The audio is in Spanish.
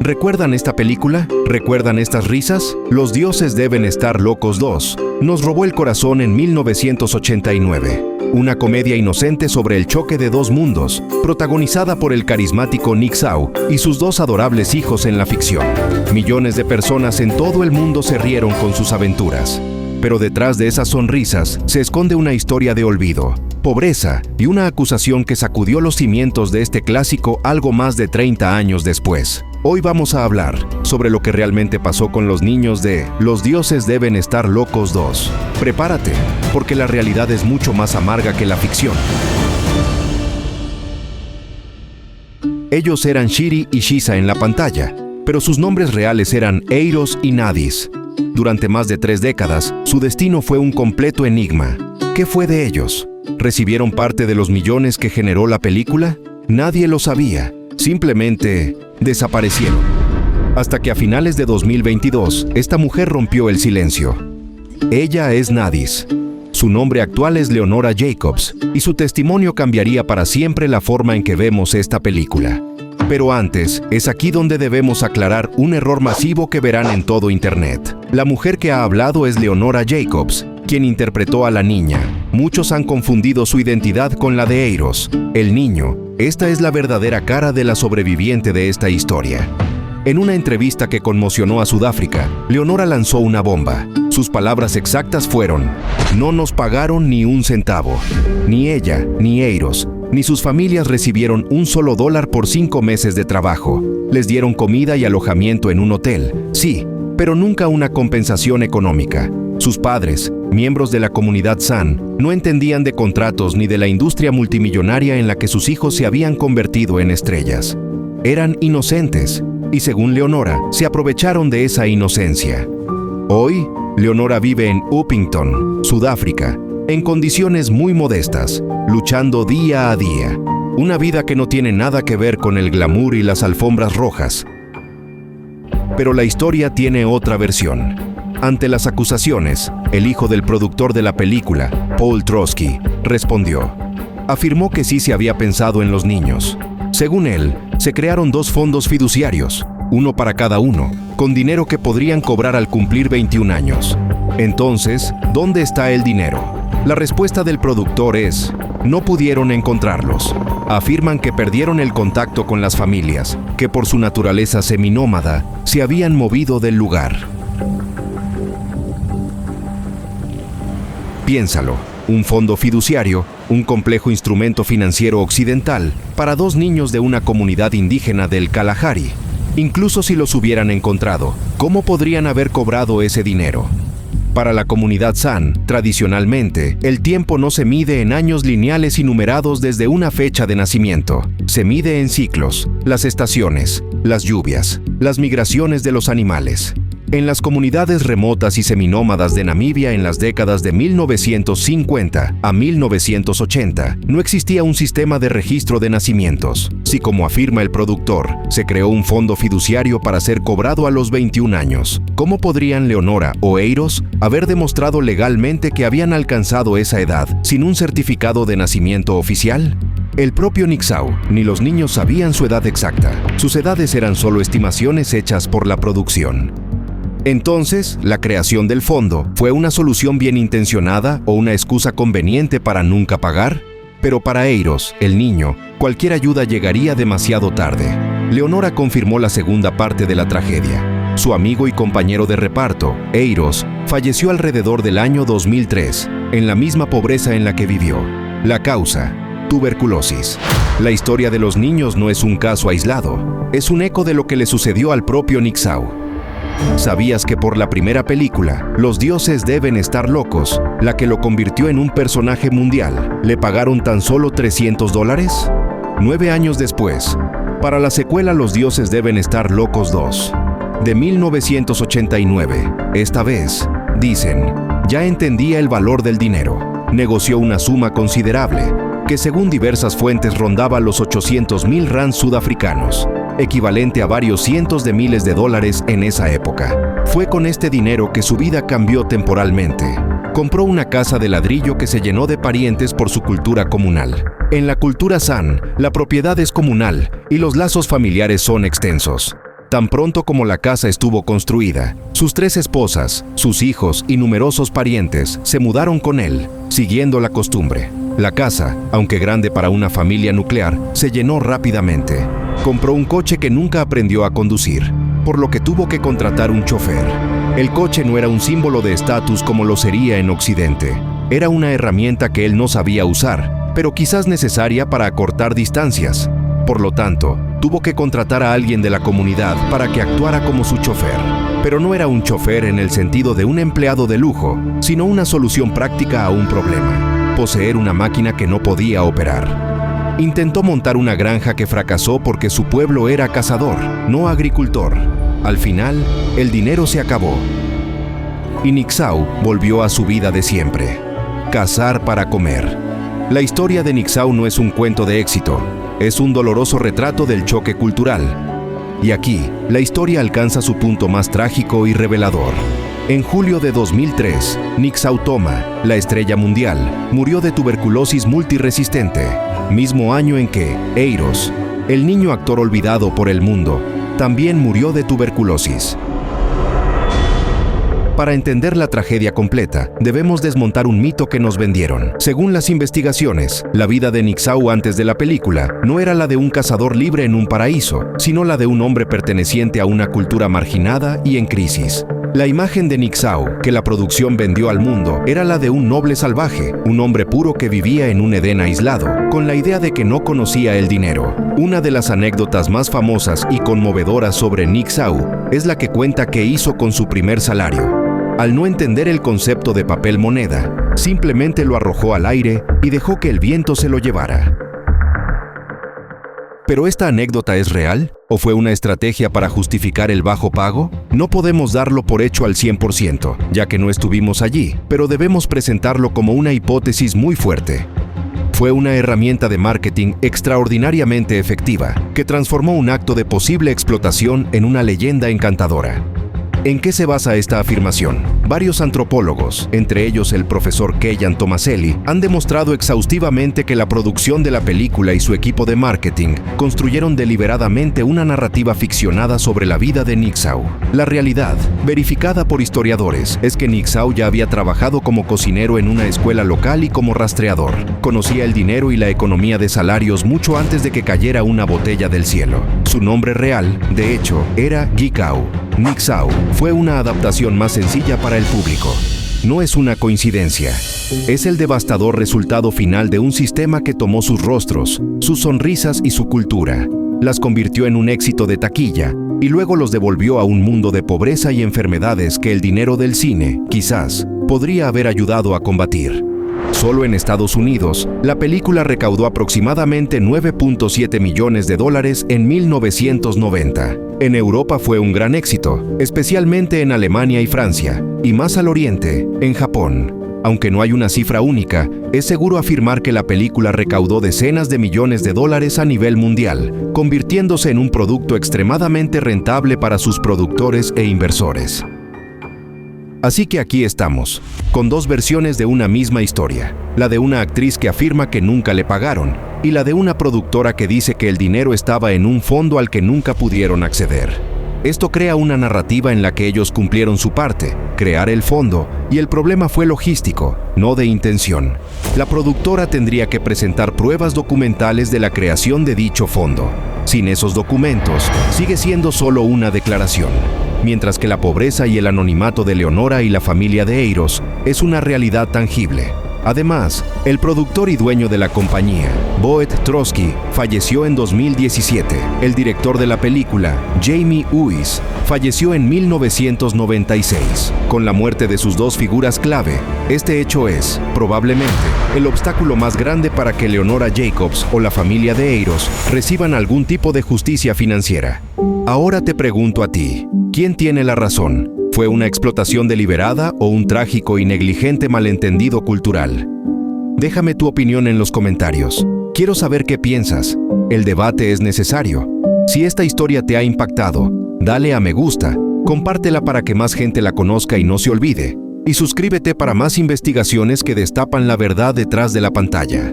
¿Recuerdan esta película? ¿Recuerdan estas risas? Los dioses deben estar locos 2 nos robó el corazón en 1989. Una comedia inocente sobre el choque de dos mundos, protagonizada por el carismático Nick Sau y sus dos adorables hijos en la ficción. Millones de personas en todo el mundo se rieron con sus aventuras. Pero detrás de esas sonrisas se esconde una historia de olvido, pobreza y una acusación que sacudió los cimientos de este clásico algo más de 30 años después. Hoy vamos a hablar sobre lo que realmente pasó con los niños de Los dioses deben estar locos 2. Prepárate, porque la realidad es mucho más amarga que la ficción. Ellos eran Shiri y Shisa en la pantalla, pero sus nombres reales eran Eiros y Nadis. Durante más de 3 décadas, su destino fue un completo enigma. ¿Qué fue de ellos? ¿Recibieron parte de los millones que generó la película? Nadie lo sabía. Simplemente desaparecieron. Hasta que a finales de 2022, esta mujer rompió el silencio. Ella es Nadis. Su nombre actual es Leonora Jacobs, y su testimonio cambiaría para siempre la forma en que vemos esta película. Pero antes, es aquí donde debemos aclarar un error masivo que verán en todo Internet. La mujer que ha hablado es Leonora Jacobs, quien interpretó a la niña. Muchos han confundido su identidad con la de Eiros, el niño. Esta es la verdadera cara de la sobreviviente de esta historia. En una entrevista que conmocionó a Sudáfrica, Leonora lanzó una bomba. Sus palabras exactas fueron: "No nos pagaron ni un centavo. Ni ella, ni Eiros, ni sus familias recibieron un solo dólar por 5 meses de trabajo. Les dieron comida y alojamiento en un hotel, sí, pero nunca una compensación económica. Sus padres, miembros de la comunidad San, no entendían de contratos ni de la industria multimillonaria en la que sus hijos se habían convertido en estrellas. Eran inocentes, y según Leonora, se aprovecharon de esa inocencia. Hoy, Leonora vive en Upington, Sudáfrica, en condiciones muy modestas, luchando día a día. Una vida que no tiene nada que ver con el glamour y las alfombras rojas. Pero la historia tiene otra versión. Ante las acusaciones, el hijo del productor de la película, Paul Trotsky, respondió. Afirmó que sí se había pensado en los niños. Según él, se crearon 2 fondos fiduciarios, uno para cada uno, con dinero que podrían cobrar al cumplir 21 años. Entonces, ¿dónde está el dinero? La respuesta del productor es: no pudieron encontrarlos. Afirman que perdieron el contacto con las familias, que por su naturaleza seminómada, se habían movido del lugar. Piénsalo, un fondo fiduciario, un complejo instrumento financiero occidental, para 2 niños de una comunidad indígena del Kalahari. Incluso si los hubieran encontrado, ¿cómo podrían haber cobrado ese dinero? Para la comunidad San, tradicionalmente, el tiempo no se mide en años lineales y numerados desde una fecha de nacimiento. Se mide en ciclos, las estaciones, las lluvias, las migraciones de los animales. En las comunidades remotas y seminómadas de Namibia en las décadas de 1950 a 1980, no existía un sistema de registro de nacimientos. Si, como afirma el productor, se creó un fondo fiduciario para ser cobrado a los 21 años, ¿cómo podrían Leonora o Eiros haber demostrado legalmente que habían alcanzado esa edad sin un certificado de nacimiento oficial? El propio Nick Sau ni los niños sabían su edad exacta. Sus edades eran solo estimaciones hechas por la producción. Entonces, ¿la creación del fondo fue una solución bien intencionada o una excusa conveniente para nunca pagar? Pero para Eiros, el niño, cualquier ayuda llegaría demasiado tarde. Leonora confirmó la segunda parte de la tragedia. Su amigo y compañero de reparto, Eiros, falleció alrededor del año 2003, en la misma pobreza en la que vivió. La causa: tuberculosis. La historia de los niños no es un caso aislado, es un eco de lo que le sucedió al propio Nick Sau. ¿Sabías que por la primera película, Los dioses deben estar locos, la que lo convirtió en un personaje mundial, le pagaron tan solo $300? 9 años después, para la secuela Los dioses deben estar locos 2, de 1989, esta vez, dicen, ya entendía el valor del dinero. Negoció una suma considerable, que según diversas fuentes rondaba los 800,000 rands sudafricanos, equivalente a varios cientos de miles de dólares en esa época. Fue con este dinero que su vida cambió temporalmente. Compró una casa de ladrillo que se llenó de parientes por su cultura comunal. En la cultura San, la propiedad es comunal y los lazos familiares son extensos. Tan pronto como la casa estuvo construida, sus 3 esposas, sus hijos y numerosos parientes se mudaron con él, siguiendo la costumbre. La casa, aunque grande para una familia nuclear, se llenó rápidamente. Compró un coche que nunca aprendió a conducir, por lo que tuvo que contratar un chofer. El coche no era un símbolo de estatus como lo sería en Occidente. Era una herramienta que él no sabía usar, pero quizás necesaria para acortar distancias. Por lo tanto, tuvo que contratar a alguien de la comunidad para que actuara como su chofer. Pero no era un chofer en el sentido de un empleado de lujo, sino una solución práctica a un problema: poseer una máquina que no podía operar. Intentó montar una granja que fracasó porque su pueblo era cazador, no agricultor. Al final, el dinero se acabó. Y Nixau volvió a su vida de siempre: cazar para comer. La historia de Nixau no es un cuento de éxito, es un doloroso retrato del choque cultural. Y aquí, la historia alcanza su punto más trágico y revelador. En julio de 2003, Nixau Thoma, la estrella mundial, murió de tuberculosis multiresistente, mismo año en que Eiros, el niño actor olvidado por el mundo, también murió de tuberculosis. Para entender la tragedia completa, debemos desmontar un mito que nos vendieron. Según las investigaciones, la vida de Nixau antes de la película no era la de un cazador libre en un paraíso, sino la de un hombre perteneciente a una cultura marginada y en crisis. La imagen de Nixau que la producción vendió al mundo era la de un noble salvaje, un hombre puro que vivía en un Edén aislado, con la idea de que no conocía el dinero. Una de las anécdotas más famosas y conmovedoras sobre Nixau es la que cuenta qué hizo con su primer salario. Al no entender el concepto de papel moneda, simplemente lo arrojó al aire y dejó que el viento se lo llevara. ¿Pero esta anécdota es real? ¿O fue una estrategia para justificar el bajo pago? No podemos darlo por hecho al 100%, ya que no estuvimos allí, pero debemos presentarlo como una hipótesis muy fuerte. Fue una herramienta de marketing extraordinariamente efectiva, que transformó un acto de posible explotación en una leyenda encantadora. ¿En qué se basa esta afirmación? Varios antropólogos, entre ellos el profesor Kellan Tomaselli, han demostrado exhaustivamente que la producción de la película y su equipo de marketing construyeron deliberadamente una narrativa ficcionada sobre la vida de Nixau. La realidad, verificada por historiadores, es que Nixau ya había trabajado como cocinero en una escuela local y como rastreador. Conocía el dinero y la economía de salarios mucho antes de que cayera una botella del cielo. Su nombre real, de hecho, era Gikau. Nixau fue una adaptación más sencilla para el público. No es una coincidencia. Es el devastador resultado final de un sistema que tomó sus rostros, sus sonrisas y su cultura, las convirtió en un éxito de taquilla y luego los devolvió a un mundo de pobreza y enfermedades que el dinero del cine, quizás, podría haber ayudado a combatir. Solo en Estados Unidos, la película recaudó aproximadamente $9.7 millones en 1990. En Europa fue un gran éxito, especialmente en Alemania y Francia, y más al oriente, en Japón. Aunque no hay una cifra única, es seguro afirmar que la película recaudó decenas de millones de dólares a nivel mundial, convirtiéndose en un producto extremadamente rentable para sus productores e inversores. Así que aquí estamos, con dos versiones de una misma historia, la de una actriz que afirma que nunca le pagaron, y la de una productora que dice que el dinero estaba en un fondo al que nunca pudieron acceder. Esto crea una narrativa en la que ellos cumplieron su parte, crear el fondo, y el problema fue logístico, no de intención. La productora tendría que presentar pruebas documentales de la creación de dicho fondo. Sin esos documentos, sigue siendo solo una declaración. Mientras que la pobreza y el anonimato de Leonora y la familia de Eiros es una realidad tangible. Además, el productor y dueño de la compañía, Boet Trotsky, falleció en 2017. El director de la película, Jamie Uys, falleció en 1996. Con la muerte de sus dos figuras clave, este hecho es, probablemente, el obstáculo más grande para que Leonora Jacobs o la familia de Eiros reciban algún tipo de justicia financiera. Ahora te pregunto a ti, ¿quién tiene la razón? ¿Fue una explotación deliberada o un trágico y negligente malentendido cultural? Déjame tu opinión en los comentarios. Quiero saber qué piensas. El debate es necesario. Si esta historia te ha impactado, dale a me gusta, compártela para que más gente la conozca y no se olvide, y suscríbete para más investigaciones que destapan la verdad detrás de la pantalla.